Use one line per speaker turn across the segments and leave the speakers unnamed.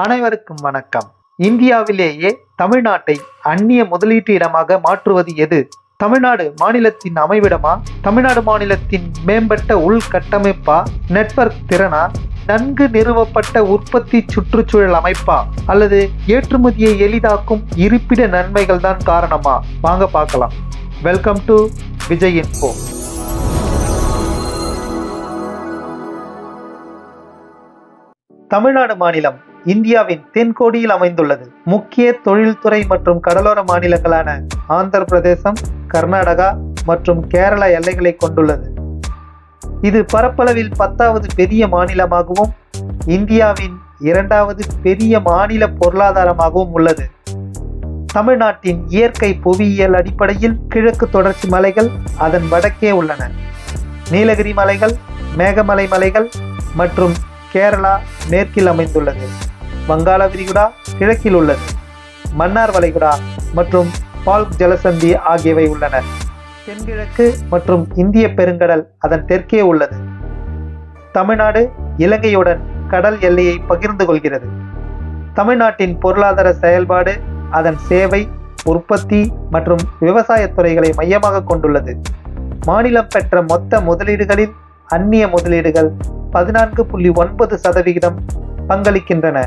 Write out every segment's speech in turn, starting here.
அனைவருக்கும் வணக்கம். இந்தியாவிலேயே தமிழ்நாட்டை அந்நிய முதலீட்டு இடமாக மாற்றுவது எது? தமிழ்நாடு மாநிலத்தின் அமைவிடமா? தமிழ்நாடு மாநிலத்தின் மேம்பட்ட உள்கட்டமைப்பா? நெட்வொர்க் திறனா? நன்கு நிறுவப்பட்ட உற்பத்தி சுற்றுச்சூழல் அமைப்பா? அல்லது ஏற்றுமதியை எளிதாக்கும் இருப்பிட நன்மைகள் தான் காரணமா? வாங்க பார்க்கலாம். Welcome to Vijay info. Tamil Nadu மாநிலம் இந்தியாவின் தென்கோடியில் அமைந்துள்ளது. முக்கிய தொழில்துறை மற்றும் கடலோர மாநிலங்களான ஆந்திர பிரதேசம், கர்நாடகா மற்றும் கேரளா எல்லைகளை கொண்டுள்ளது. இது பரப்பளவில் 10வது பெரிய மாநிலமாகவும் இந்தியாவின் 2வது பெரிய மாநில பொருளாதாரமாகவும் உள்ளது. தமிழ்நாட்டின் இயற்கை புவியியல் அடிப்படையில் கிழக்கு தொடர்ச்சி மலைகள் அதன் வடக்கே உள்ளன. நீலகிரி மலைகள், மேகமலை மலைகள் மற்றும் கேரளா மேற்கில் அமைந்துள்ளது. வங்காள விரிகுடா கிழக்கில் உள்ளது. மன்னார் வளைகுடா மற்றும் பால்க் ஜலசந்தி ஆகியவை உள்ளன. தென்கிழக்கு மற்றும் இந்திய பெருங்கடல் அதன் தெற்கே உள்ளது. தமிழ்நாடு இலங்கையுடன் கடல் எல்லையை பகிர்ந்து கொள்கிறது. தமிழ்நாட்டின் பொருளாதார செயல்பாடு அதன் சேவை, உற்பத்தி மற்றும் விவசாய துறைகளை மையமாக கொண்டுள்ளது. மாநிலம் பெற்ற மொத்த முதலீடுகளில் அந்நிய முதலீடுகள் 14.9% பங்களிக்கின்றன.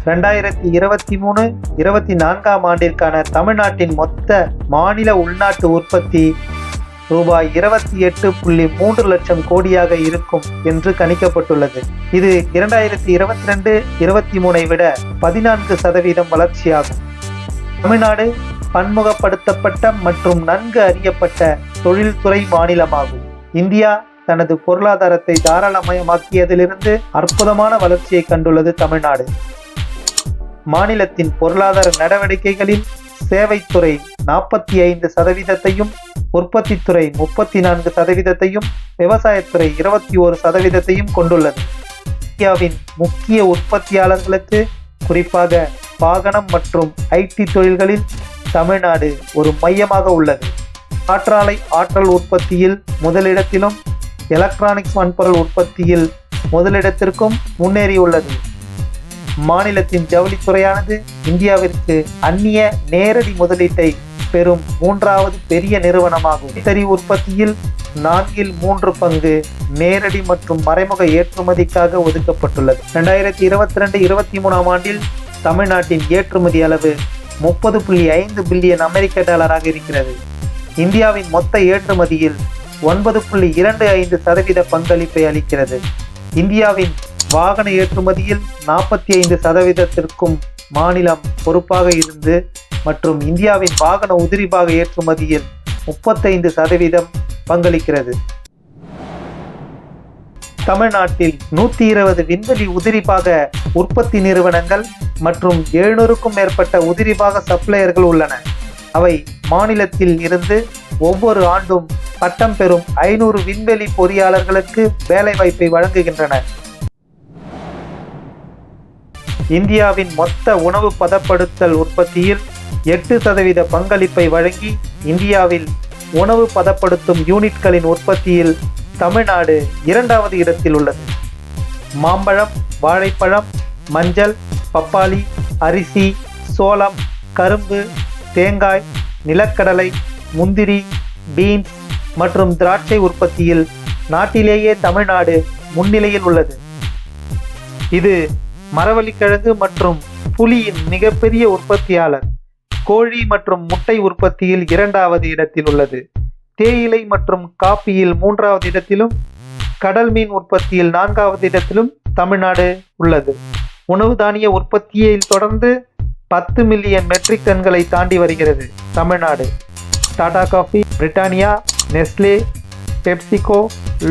2023-24 ஆண்டிற்கான தமிழ்நாட்டின் மொத்த மாநில உள்நாட்டு உற்பத்தி ரூபாய் 28.3 லட்சம் கோடியாக இருக்கும் என்று கணிக்கப்பட்டுள்ளது. இது 2022-23 விட 14% வளர்ச்சியாகும். தமிழ்நாடு பன்முகப்படுத்தப்பட்ட மற்றும் நன்கு அறியப்பட்ட தொழில்துறை மாநிலமாகும். இந்தியா தனது பொருளாதாரத்தை தாராளமயமாக்கியதிலிருந்து அற்புதமான வளர்ச்சியை கண்டுள்ளது தமிழ்நாடு. மாநிலத்தின் பொருளாதார நடவடிக்கைகளில் சேவைத்துறை 45%, உற்பத்தித்துறை 34%, விவசாயத்துறை 21% கொண்டுள்ளது. இந்தியாவின் முக்கிய உற்பத்தியாளர்களுக்கு குறிப்பாக வாகனம் மற்றும் ஐடி தொழில்களில் தமிழ்நாடு ஒரு மையமாக உள்ளது. காற்றாலை ஆற்றல் உற்பத்தியில் முதலிடத்திலும் எலக்ட்ரானிக்ஸ் வன்பொருள் உற்பத்தியில் முதலிடத்திற்கும் முன்னேறியுள்ளது. மாநிலத்தின் ஜவுளித்துறையானது இந்தியாவிற்கு அந்நிய நேரடி முதலீட்டை பெறும் 3வது பெரிய நிறுவனமாகும். கைத்தறி உற்பத்தியில் 4/3 பங்கு நேரடி மற்றும் மறைமுக ஏற்றுமதிக்காக ஒதுக்கப்பட்டுள்ளது. 2022-23 ஆண்டில் தமிழ்நாட்டின் ஏற்றுமதி அளவு 30.5 பில்லியன் அமெரிக்க டாலராக இருக்கிறது. இந்தியாவின் மொத்த ஏற்றுமதியில் 9.25% பங்களிப்பை அளிக்கிறது. இந்தியாவின் வாகன ஏற்றுமதியில் 45%க்கும் மாநிலம் பொறுப்பாக இருந்து மற்றும் இந்தியாவின் வாகன உதிரிபாக ஏற்றுமதியில் 35% பங்களிக்கிறது. தமிழ்நாட்டில் 120 விண்வெளி உதிரிபாக உற்பத்தி நிறுவனங்கள் மற்றும் 700க்கும் மேற்பட்ட உதிரிபாக சப்ளையர்கள் உள்ளன. அவை மாநிலத்தில் இருந்து ஒவ்வொரு ஆண்டும் பட்டம் பெறும் 500 விண்வெளி பொறியாளர்களுக்கு வேலைவாய்ப்பை வழங்குகின்றன. இந்தியாவின் மொத்த உணவு பதப்படுத்தல் உற்பத்தியில் 8% பங்களிப்பை வழங்கி இந்தியாவில் உணவு பதப்படுத்தும் யூனிட்களின் உற்பத்தியில் தமிழ்நாடு 2வது இடத்தில் உள்ளது. மாம்பழம், வாழைப்பழம், மஞ்சள், பப்பாளி, அரிசி, சோளம், கரும்பு, தேங்காய், நிலக்கடலை, முந்திரி, பீன்ஸ் மற்றும் திராட்சை உற்பத்தியில் நாட்டிலேயே தமிழ்நாடு முன்னிலையில் உள்ளது. இது மரவள்ளிக்கிழங்கு மற்றும் புளியின் மிகப்பெரிய உற்பத்தியாளர். கோழி மற்றும் முட்டை உற்பத்தியில் 2வது இடத்தில் உள்ளது. தேயிலை மற்றும் காப்பியில் 3வது இடத்திலும் கடல் மீன் உற்பத்தியில் 4வது இடத்திலும் தமிழ்நாடு உள்ளது. உணவு தானிய உற்பத்தியில் தொடர்ந்து 10 மில்லியன் மெட்ரிக் டன்களை தாண்டி வருகிறது Tamil Nadu. Tata coffee, Britannia, Nestle, PepsiCo,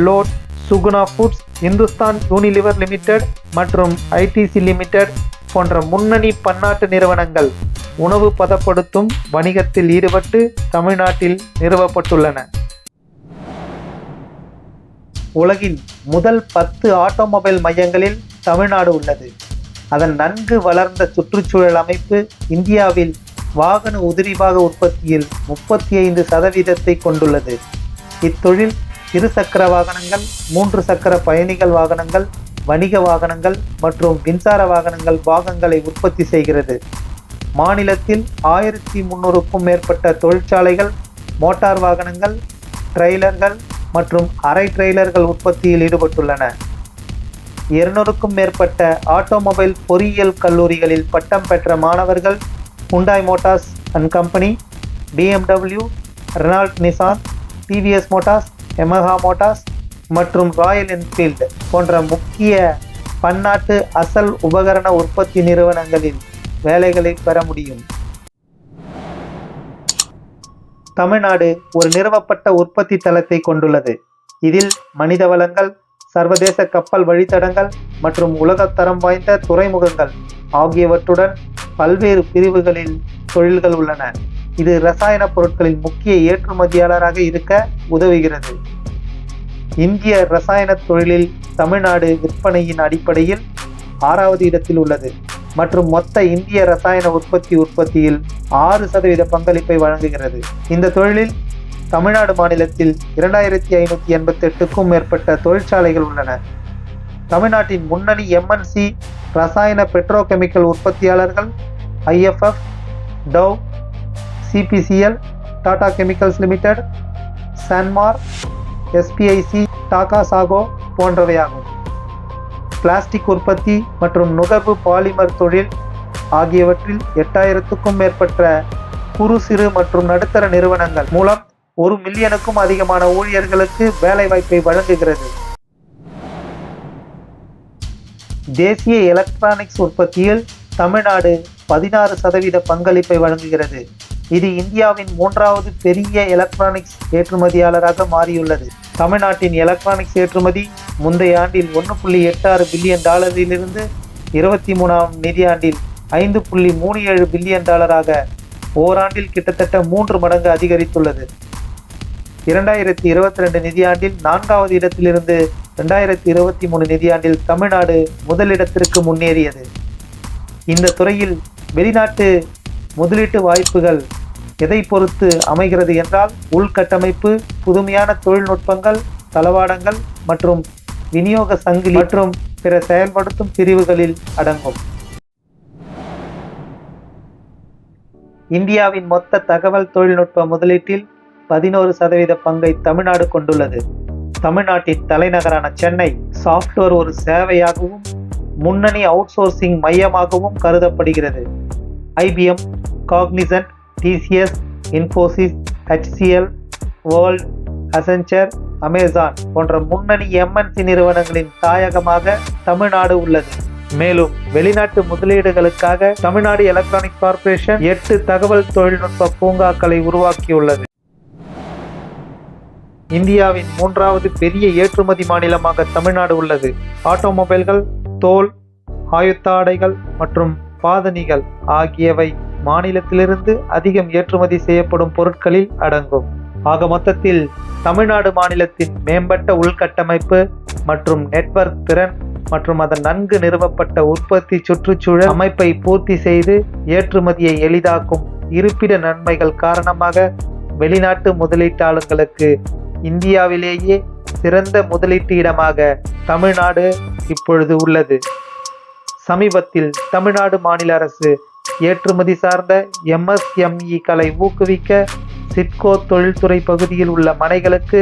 load, Suguna foods, Hindustan Unilever limited மற்றும் ஐடிசி லிமிடெட் போன்ற முன்னணி பன்னாட்டு நிறுவனங்கள் உணவு பதப்படுத்தும் வணிகத்தில் ஈடுபட்டு தமிழ்நாட்டில் நிறுவப்பட்டுள்ளன. உலகின் முதல் 10 ஆட்டோமொபைல் மையங்களில் தமிழ்நாடு உள்ளது. அதன் நன்கு வளர்ந்த சுற்றுச்சூழல் அமைப்பு இந்தியாவில் வாகன உதிரிபாக உற்பத்தியில் 35% கொண்டுள்ளது. இத்தொழில் 2 சக்கர வாகனங்கள், 3 சக்கர பயணிகள் வாகனங்கள், வணிக வாகனங்கள் மற்றும் மின்சார வாகனங்கள் பாகங்களை உற்பத்தி செய்கிறது. மாநிலத்தில் 1300க்கும் மேற்பட்ட தொழிற்சாலைகள் மோட்டார் வாகனங்கள், ட்ரெய்லர்கள் மற்றும் அரை ட்ரெய்லர்கள் உற்பத்தியில் ஈடுபட்டுள்ளன. 200க்கும் மேற்பட்ட ஆட்டோமொபைல் பொறியியல் கல்லூரிகளில் பட்டம் பெற்ற மாணவர்கள் Hyundai Motors and company, BMW, Reynold Nissan, TVS Motors, Yamaha Motors மற்றும் ராயல் என்ஃபீல்டு போன்ற முக்கிய பன்னாட்டு அசல் உபகரண உற்பத்தி நிறுவனங்களில் வேலைகளை பெற முடியும். தமிழ்நாடு ஒரு நிறுவப்பட்ட உற்பத்தி தளத்தை கொண்டுள்ளது. இதில் மனித வளங்கள், சர்வதேச கப்பல் வழித்தடங்கள் மற்றும் உலகத்தரம் வாய்ந்த துறைமுகங்கள் ஆகியவற்றுடன் பல்வேறு பிரிவுகளில் தொழில்கள் உள்ளன. இது ரசாயன பொருட்களின் முக்கிய ஏற்றுமதியாளராக இருக்க உதவுகிறது. இந்திய ரசாயன தொழிலில் தமிழ்நாடு விற்பனையின் அடிப்படையில் 6வது இடத்தில் உள்ளது மற்றும் மொத்த இந்திய ரசாயன உற்பத்தியில் 6% பங்களிப்பை வழங்குகிறது. இந்த தொழிலில் தமிழ்நாடு மாநிலத்தில் 2588க்கும் மேற்பட்ட தொழிற்சாலைகள் உள்ளன. தமிழ்நாட்டின் முன்னணி MNC ரசாயன பெட்ரோகெமிக்கல் உற்பத்தியாளர்கள் IFF, Dow, CPCL, Tata chemicals limited, Sanmar, SPIC, Takasago போன்றவையாகும். பிளாஸ்டிக் உற்பத்தி மற்றும் நுகர்வு பாலிமர் தொழில் ஆகியவற்றில் 8000க்கும் மேற்பட்ட குறு, சிறு மற்றும் நடுத்தர நிறுவனங்கள் மூலம் 1 மில்லியனுக்கும் அதிகமான ஊழியர்களுக்கு வேலைவாய்ப்பை வழங்குகிறது. தேசிய எலக்ட்ரானிக்ஸ் உற்பத்தியில் தமிழ்நாடு 16% பங்களிப்பை வழங்குகிறது. இது இந்தியாவின் 3வது பெரிய எலக்ட்ரானிக்ஸ் ஏற்றுமதியாளராக மாறியுள்ளது. தமிழ்நாட்டின் எலக்ட்ரானிக்ஸ் ஏற்றுமதி முந்தைய ஆண்டில் $1.86 பில்லியன் 23ஆம் நிதியாண்டில் $5.37 பில்லியன் ஓராண்டில் கிட்டத்தட்ட 3 மடங்கு அதிகரித்துள்ளது. 2022 நிதியாண்டில் 4வது இடத்திலிருந்து 2023 நிதியாண்டில் தமிழ்நாடு முதலிடத்திற்கு முன்னேறியது. இந்த துறையில் வெளிநாட்டு முதலீட்டு வாய்ப்புகள் எதை பொறுத்து அமைகிறது என்றால், உள்கட்டமைப்பு, புதுமையான தொழில்நுட்பங்கள், தளவாடங்கள் மற்றும் விநியோக சங்கிலி மற்றும் பிற செயல்படுத்தும் பிரிவுகளில் அடங்கும். இந்தியாவின் மொத்த தகவல் தொழில்நுட்ப முதலீட்டில் 11% பங்கை தமிழ்நாடு கொண்டுள்ளது. தமிழ்நாட்டின் தலைநகரான சென்னை சாஃப்ட்வேர் ஒரு சேவையாகவும் முன்னணி அவுட்சோர்சிங் மையமாகவும் கருதப்படுகிறது. IBM, Cognizant, TCS, Infosys, HCL, world, Accenture, Amazon போன்ற முன்னணி MNC நிறுவனங்களின் தாயகமாக தமிழ்நாடு உள்ளது. மேலும் வெளிநாட்டு முதலீடுகளுக்காக தமிழ்நாடு எலக்ட்ரானிக் கார்ப்பரேஷன் 8 தகவல் தொழில்நுட்ப பூங்காக்களை உருவாக்கியுள்ளது. இந்தியாவின் 3வது பெரிய ஏற்றுமதி மாநிலமாக தமிழ்நாடு உள்ளது. ஆட்டோமொபைல்கள், தோல், ஆயுத்த ஆடைகள் மற்றும் பாதணிகள் ஆகியவை மாநிலத்திலிருந்து அதிகம் ஏற்றுமதி செய்யப்படும் பொருட்களில் அடங்கும். ஆக மொத்தத்தில் தமிழ்நாடு மாநிலத்தின் மேம்பட்ட உள்கட்டமைப்பு மற்றும் நெட்வொர்க் திறன் மற்றும் அதன் நன்கு நிறுவப்பட்ட உற்பத்தி சுற்றுச்சூழல் அமைப்பை பூர்த்தி செய்து ஏற்றுமதியை எளிதாக்கும் இருப்பிட நன்மைகள் காரணமாக வெளிநாட்டு முதலீட்டாளர்களுக்கு இந்தியாவிலேயே சிறந்த முதலீட்டு இடமாக தமிழ்நாடு இப்பொழுது உள்ளது. சமீபத்தில் தமிழ்நாடு மாநில அரசு ஏற்றுமதி சார்ந்த MSME-களை ஊக்குவிக்க சிட்கோ தொழில்துறை பகுதியில் உள்ள மனைகளுக்கு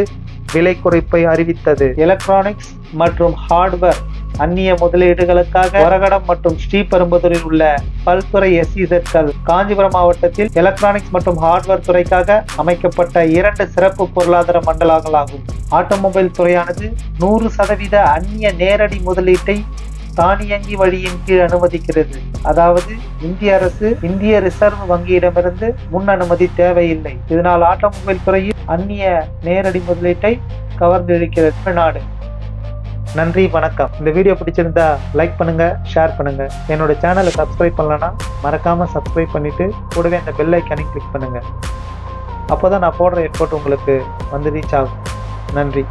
விலை குறைப்பை அறிவித்தது. எலக்ட்ரானிக்ஸ் மற்றும் ஹார்ட்வேர் அந்நிய முதலீடுகளுக்காக வரகடம் மற்றும் ஸ்ரீபெரும்புதூரில் உள்ள பல்துறை SEZகள் காஞ்சிபுரம் மாவட்டத்தில் எலக்ட்ரானிக்ஸ் மற்றும் ஹார்ட்வேர் துறைக்காக அமைக்கப்பட்ட 2 சிறப்பு பொருளாதார மண்டலங்களாகும். ஆட்டோமொபைல் துறையானது 100% அந்நிய நேரடி முதலீட்டை தானியங்கி வழியின் கீழ் அனுமதிக்கிறது. அதாவது இந்திய அரசு இந்திய ரிசர்வ் வங்கியிடமிருந்து முன் அனுமதி தேவையில்லை. இதனால் ஆட்டோமொபைல் துறையில் அந்நிய நேரடி முதலீட்டை கவர்ந்து இழுக்கிறது தமிழ்நாடு. நன்றி, வணக்கம். இந்த வீடியோ பிடிச்சிருந்தா லைக் பண்ணுங்க, ஷேர் பண்ணுங்க. என்னோட சேனலை சப்ஸ்கிரைப் பண்ணலன்னா மறக்காம சப்ஸ்கிரைப் பண்ணிட்டு கூடவே அந்த பெல் ஐக்கானையும் கிளிக் பண்ணுங்க. அப்போதான் நான் போடுற எஃபோர்ட் உங்களுக்கு வந்து ரீச் ஆகும். நன்றி.